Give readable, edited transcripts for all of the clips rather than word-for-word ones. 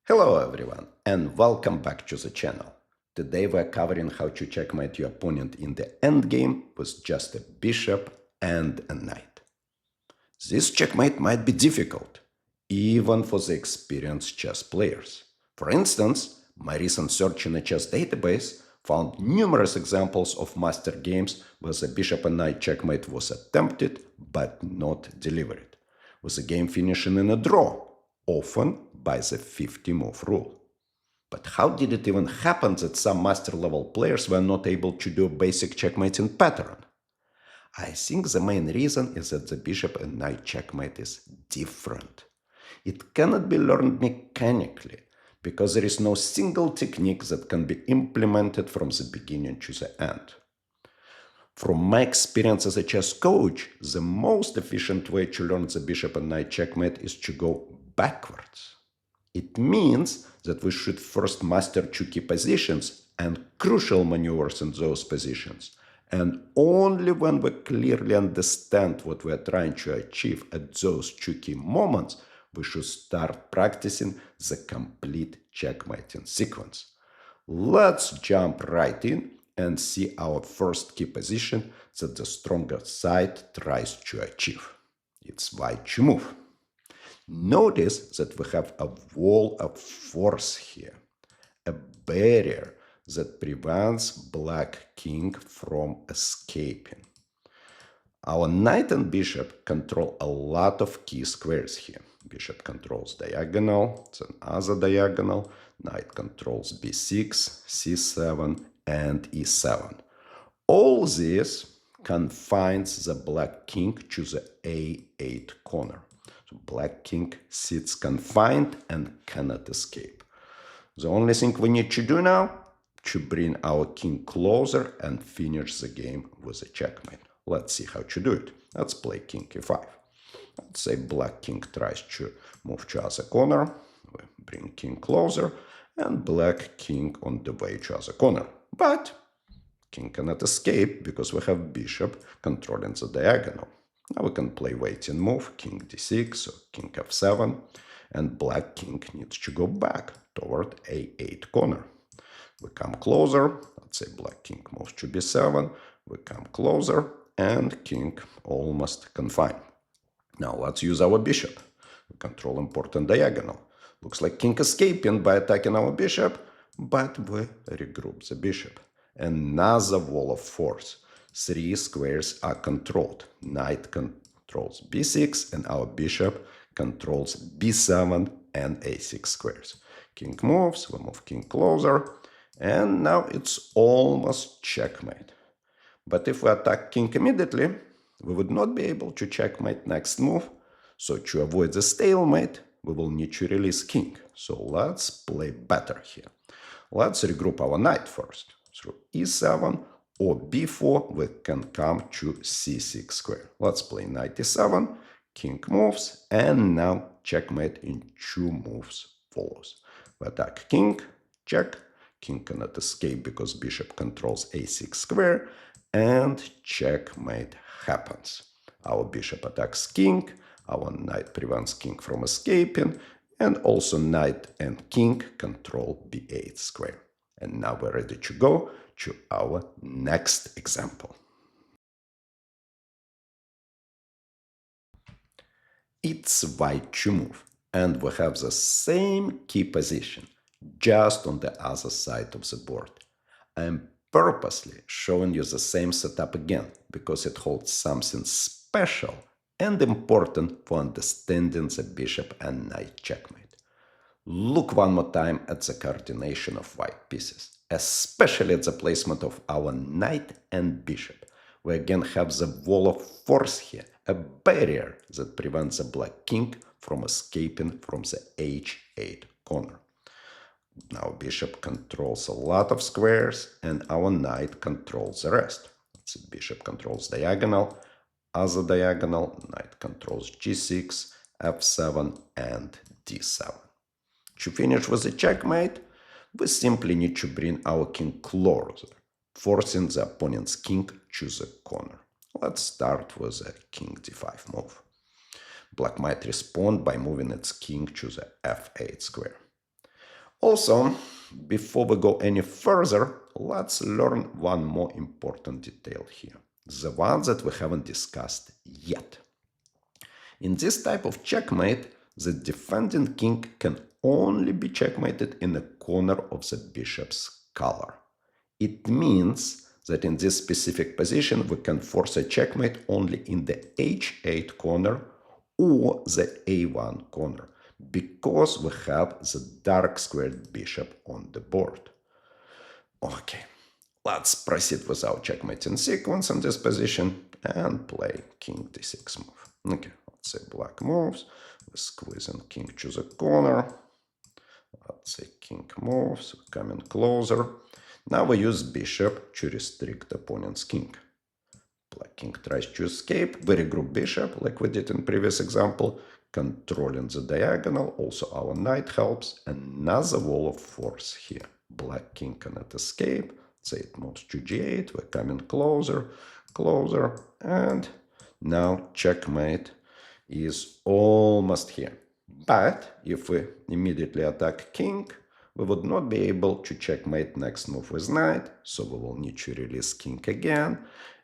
Hello everyone and welcome back to the channel. Today we're covering how to checkmate your opponent in the endgame with just a bishop and a knight. This checkmate might be difficult, even for the experienced chess players. For instance, my recent search in a chess database found numerous examples of master games where the bishop and knight checkmate was attempted but not delivered, with the game finishing in a draw, often by the 50-move rule. But how did it even happen that some master-level players were not able to do a basic checkmating pattern? I think the main reason is that the bishop and knight checkmate is different. It cannot be learned mechanically, because there is no single technique that can be implemented from the beginning to the end. From my experience as a chess coach, the most efficient way to learn the bishop and knight checkmate is to go backwards. It means that we should first master two key positions and crucial maneuvers in those positions. And only when we clearly understand what we are trying to achieve at those two key moments, we should start practicing the complete checkmating sequence. Let's jump right in and see our first key position that the stronger side tries to achieve. It's white to move. Notice that we have a wall of force here, a barrier that prevents black king from escaping. Our knight and bishop control a lot of key squares here. Bishop controls diagonal, then other diagonal, knight controls b6, c7, and e7. All this confines the black king to the a8 corner. So black king sits confined and cannot escape. The only thing we need to do now to bring our king closer and finish the game with a checkmate. Let's see how to do it. Let's play king e5. Let's say black king tries to move to other corner. We bring king closer and black king on the way to other corner. But king cannot escape because we have bishop controlling the diagonal. Now we can play waiting move, king d6 or king f7, and black king needs to go back toward a8 corner. We come closer, let's say black king moves to b7, we come closer, and king almost confined. Now let's use our bishop. We control important diagonal. Looks like king escaping by attacking our bishop, but we regroup the bishop. Another wall of force. Three squares are controlled. Knight controls b6 and our bishop controls b7 and a6 squares. King moves, we move king closer, and now it's almost checkmate. But if we attack king immediately, we would not be able to checkmate next move. So to avoid the stalemate, we will need to release king. So let's play better here. Let's regroup our knight first. Through e7 or b4, we can come to c6 square. Let's play knight e7, king moves, and now checkmate in two moves follows. We attack king, check, king cannot escape because bishop controls a6 square, and checkmate happens. Our bishop attacks king, our knight prevents king from escaping, and also knight and king control b8 square. And now we're ready to go to our next example. It's white to move, and we have the same key position, just on the other side of the board. I'm purposely showing you the same setup again, because it holds something special and important for understanding the bishop and knight checkmate. Look one more time at the coordination of white pieces, especially at the placement of our knight and bishop. We again have the wall of force here, a barrier that prevents the black king from escaping from the h8 corner. Now bishop controls a lot of squares and our knight controls the rest. So bishop controls diagonal, other diagonal, knight controls g6, f7, and d7. To finish with a checkmate, we simply need to bring our king closer, forcing the opponent's king to the corner. Let's start with a king d5 move. Black might respond by moving its king to the f8 square. Also, before we go any further, let's learn one more important detail here, the one that we haven't discussed yet. In this type of checkmate, the defending king can only be checkmated in a corner of the bishop's color. It means that in this specific position, we can force a checkmate only in the h8 corner or the a1 corner, because we have the dark squared bishop on the board. Okay, let's proceed with our checkmating sequence in this position and play king d6 move. Okay, let's say black moves, we're squeezing king to the corner. Let's say king moves, coming closer. Now we use bishop to restrict opponent's king. Black king tries to escape, we regroup bishop like we did in previous example, controlling the diagonal. Also our knight helps. Another wall of force here. Black king cannot escape, say it moves to g8, we're coming closer, closer, and now checkmate is almost here. But if we immediately attack king, we would not be able to checkmate next move with knight, so we will need to release king again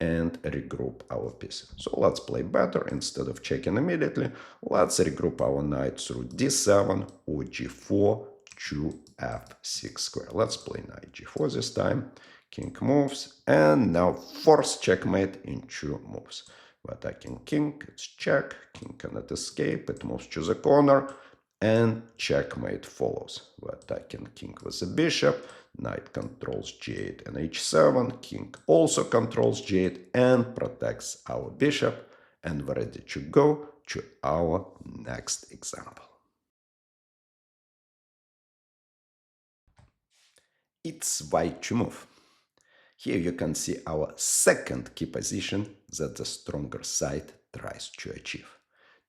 and regroup our pieces. So let's play better. Instead of checking immediately, let's regroup our knight through d7 or g4 to f6 square. Let's play knight g4 this time. King moves, and now force checkmate in two moves. We're attacking king, it's check, king cannot escape, it moves to the corner, and checkmate follows. We're attacking king with the bishop, knight controls g8 and h7, king also controls g8 and protects our bishop, and we're ready to go to our next example. It's white to move. Here you can see our second key position that the stronger side tries to achieve.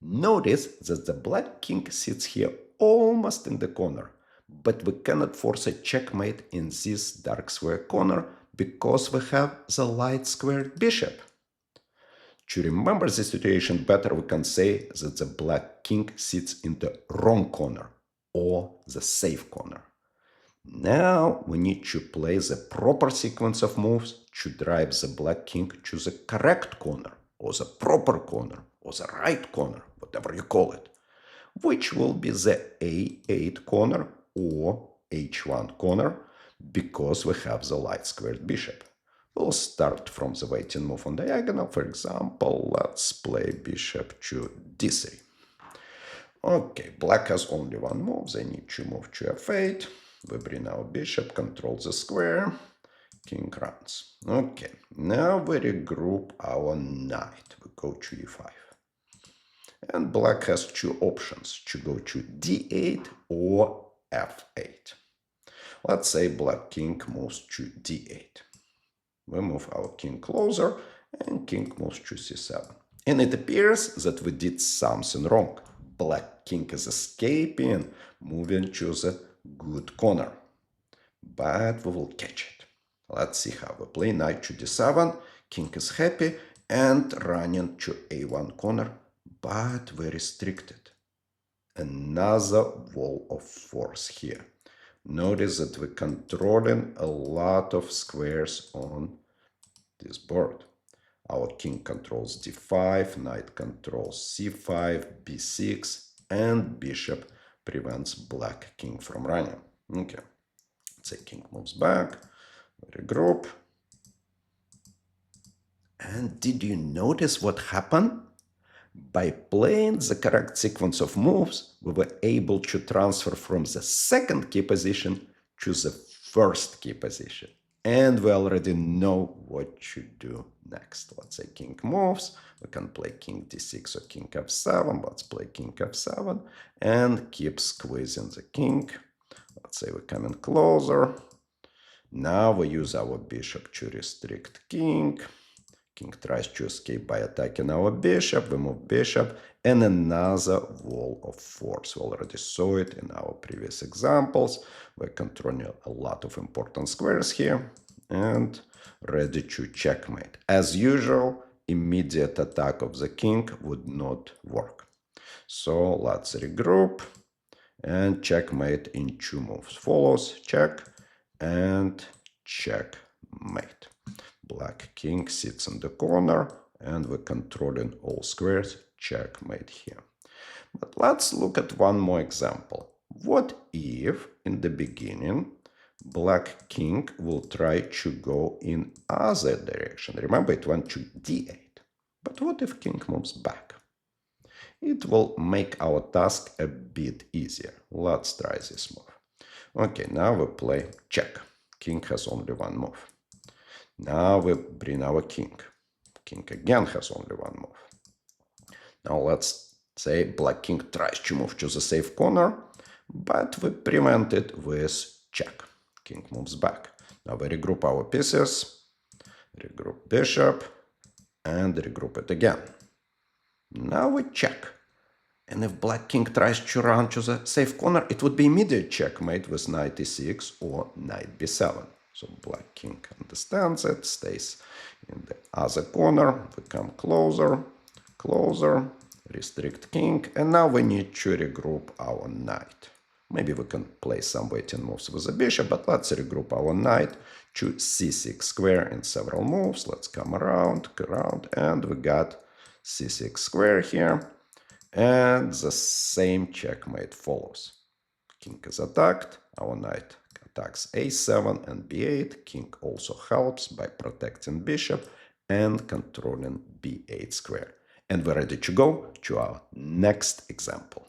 Notice that the black king sits here almost in the corner, but we cannot force a checkmate in this dark square corner because we have the light squared bishop. To remember the situation better, we can say that the black king sits in the wrong corner or the safe corner. Now we need to play the proper sequence of moves to drive the black king to the correct corner, or the proper corner, or the right corner, whatever you call it, which will be the a8 corner or h1 corner, because we have the light squared bishop. We'll start from the waiting move on diagonal. For example, let's play bishop to d3. Okay, black has only one move. They need to move to f8. We bring our bishop, control the square. King runs. Okay, now we regroup our knight. We go to e5. And black has two options, to go to d8 or f8. Let's say black king moves to d8. We move our king closer, and king moves to c7. And it appears that we did something wrong. Black king is escaping, moving to the good corner. But we will catch it. Let's see how we play knight to d7. King is happy and running to a1 corner, but we're restricted. Another wall of force here. Notice that we're controlling a lot of squares on this board. Our king controls d5, knight controls c5, b6, and bishop prevents black king from running. Okay, let's say king moves back, regroup. And did you notice what happened? By playing the correct sequence of moves, we were able to transfer from the second key position to the first key position. And we already know what to do next. Let's say king moves. We can play king d6 or king f7. Let's play king f7 and keep squeezing the king. Let's say we're coming closer. Now we use our bishop to restrict king. King tries to escape by attacking our bishop. We move bishop, and another wall of force. We already saw it in our previous examples. We're controlling a lot of important squares here and ready to checkmate. As usual, immediate attack of the king would not work. So let's regroup And checkmate in 2 moves follows. Check and checkmate. Black king sits in the corner and we're controlling all squares. Checkmate here. But let's look at one more example. What if in the beginning black king will try to go in other direction? Remember, it went to d8. But what if king moves back? It will make our task a bit easier. Let's try this move. Okay, now we play check. King has only one move. Now we bring our king. King again has only one move. Now let's say black king tries to move to the safe corner, but we prevent it with check. King moves back. Now we regroup our pieces, regroup bishop, and regroup it again. Now we check. And if black king tries to run to the safe corner, it would be immediate checkmate with knight e6 or knight b7. So black king understands it, stays in the other corner. We come closer, closer, restrict king, and now we need to regroup our knight. Maybe we can play some waiting moves with the bishop, but let's regroup our knight to c6 square in several moves. Let's come around, and we got c6 square here. And the same checkmate follows. King is attacked, our knight attacks a7 and b8. King also helps by protecting bishop and controlling b8 square. And we're ready to go to our next example.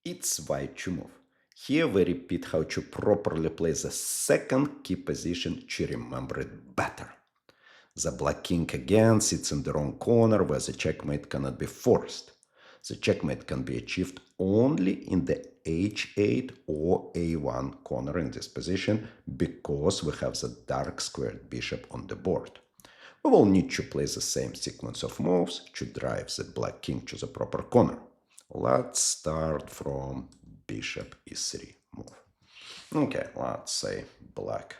It's white to move. Here we repeat how to properly play the second key position to remember it better. The black king again sits in the wrong corner where the checkmate cannot be forced. The checkmate can be achieved only in the h8 or a1 corner in this position because we have the dark squared bishop on the board. We will need to play the same sequence of moves to drive the black king to the proper corner. Let's start from bishop e3 move. Okay, let's say black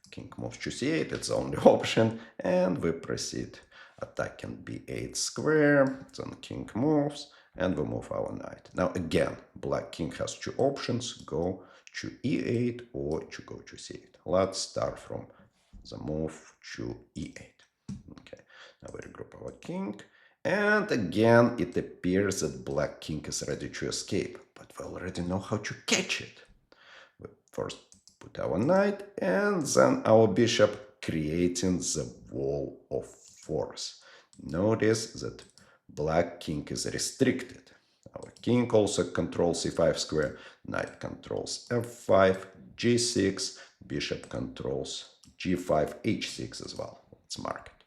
king moves to c8, it's the only option, and we proceed attacking b8 square, then king moves, and we move our knight. Now again, black king has two options, go to e8 or to go to c8. Let's start from the move to e8. Okay, now we regroup our king, and again it appears that black king is ready to escape, but we already know how to catch it. We first put our knight and then our bishop, creating the wall of force. Notice that black king is restricted. Our king also controls c5 square, knight controls f5, g6, bishop controls g5, h6 as well. Let's mark it.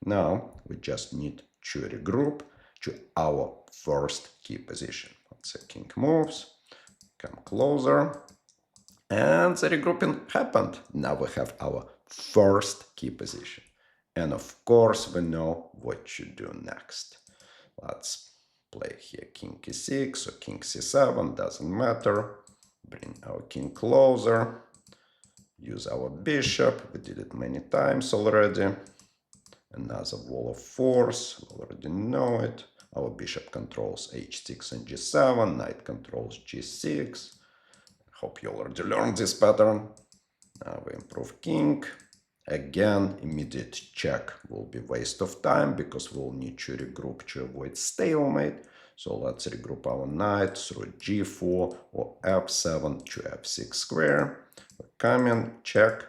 Now we just need to regroup to our first key position. Let's say king moves, come closer, and the regrouping happened. Now we have our first key position. And of course, we know what to do next. Let's play here king e6 or king c7, doesn't matter. Bring our king closer. Use our bishop. We did it many times already. Another wall of force. We already know it. Our bishop controls h6 and g7. Knight controls g6. Hope you already learned this pattern. Now we improve king. Again, immediate check will be waste of time because we'll need to regroup to avoid stalemate. So let's regroup our knight through g4 or f7 to f6 square. We come in, check,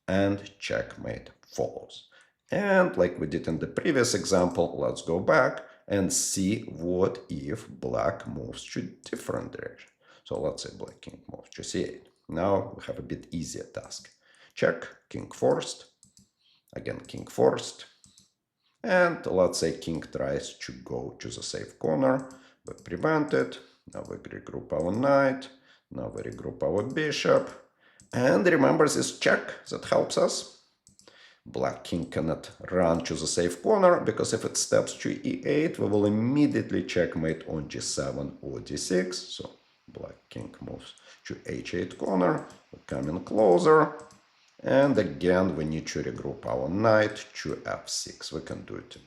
and checkmate follows. And like we did in the previous example, let's go back and see what if black moves to different direction. So let's say black king moves to c8. Now we have a bit easier task. Check, king forced, again king forced, and let's say king tries to go to the safe corner. We prevent it. Now we regroup our knight. Now we regroup our bishop. And remember this check that helps us. Black king cannot run to the safe corner because if it steps to e8, we will immediately checkmate on g7 or d6. So black king moves to h8 corner. We come in closer. And again, we need to regroup our knight to f6. We can do it in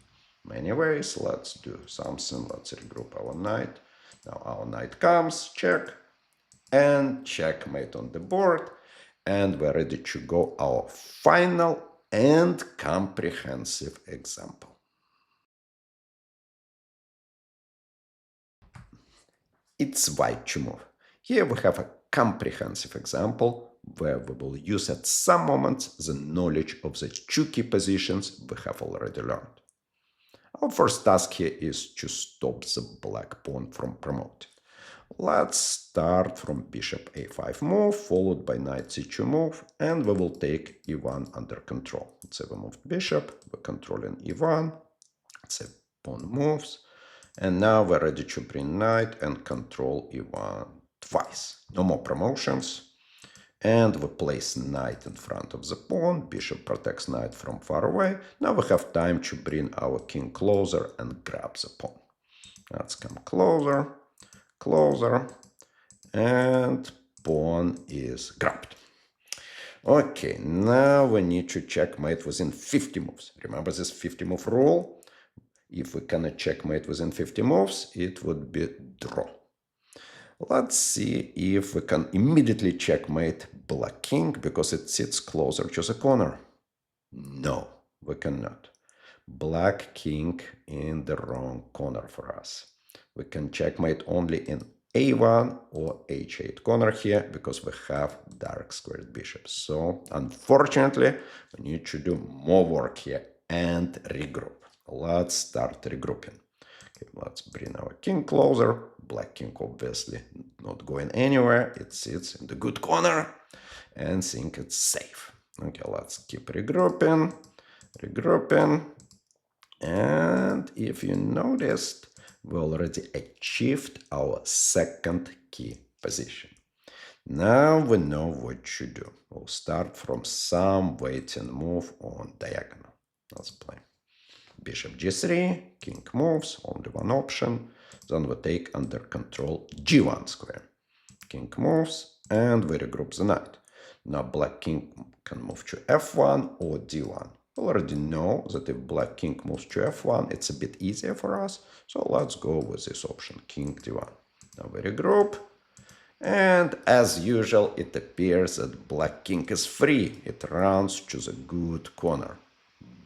many ways. Let's do something. Let's regroup our knight. Now our knight comes, check, and checkmate on the board. And we're ready to go our final and comprehensive example. It's white to move. Here we have a comprehensive example where we will use at some moments the knowledge of the two key positions we have already learned. Our first task here is to stop the black pawn from promoting. Let's start from bishop a5 move, followed by knight c2 move, and we will take e1 under control. Let's say we moved bishop, we're controlling e1, let's say pawn moves, and now we're ready to bring knight and control e1 twice. No more promotions. And we place knight in front of the pawn. Bishop protects knight from far away. Now we have time to bring our king closer and grab the pawn. Let's come closer, closer, and pawn is grabbed. Okay, now we need to checkmate within 50 moves. Remember this 50 move rule? If we cannot checkmate within 50 moves, it would be draw. Let's see if we can immediately checkmate black king because it sits closer to the corner. No, we cannot. Black king in the wrong corner for us. We can checkmate only in a1 or h8 corner here because we have dark squared bishop. So unfortunately, we need to do more work here and regroup. Let's start regrouping. Okay, let's bring our king closer. Black king obviously not going anywhere. It sits in the good corner and think it's safe. Okay, let's keep regrouping, regrouping. And if you noticed, we already achieved our second key position. Now we know what to do. We'll start from some waiting move on diagonal. Let's play. Bishop g3, king moves, only one option. Then we take under control g1 square. King moves, and we regroup the knight. Now black king can move to f1 or d1. We already know that if black king moves to f1, it's a bit easier for us. So let's go with this option, king d1. Now we regroup. And as usual, it appears that black king is free. It runs to the good corner.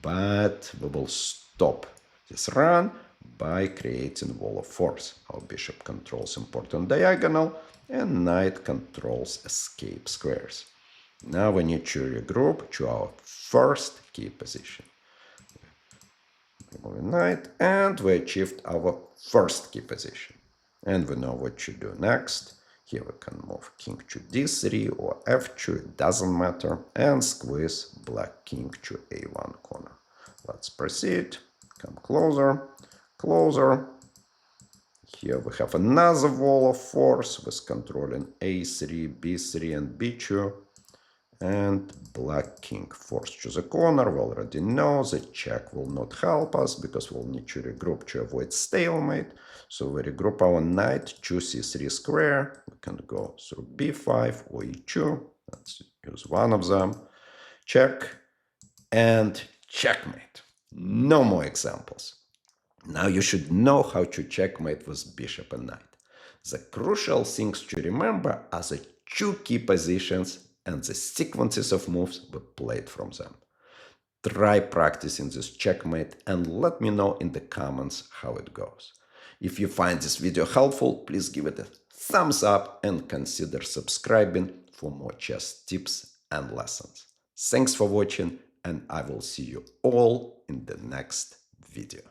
But we will stop this run by creating wall of force. Our bishop controls important diagonal and knight controls escape squares. Now we need to regroup to our first key position. Remove knight, and we achieved our first key position. And we know what to do next. Here we can move king to d3 or f2, it doesn't matter, and squeeze black king to a1 corner. Let's proceed, come closer, closer. Here we have another wall of force with controlling a3, b3, and b2. And black king forced to the corner. We already know that check will not help us because we'll need to regroup to avoid stalemate. So we regroup our knight to c3 square. We can go through b5 or e2. Let's use one of them. Check and checkmate. No more examples. Now you should know how to checkmate with bishop and knight. The crucial things to remember are the two key positions and the sequences of moves we played from them. Try practicing this checkmate and let me know in the comments how it goes. If you find this video helpful, please give it a thumbs up and consider subscribing for more chess tips and lessons. Thanks for watching, and I will see you all in the next video.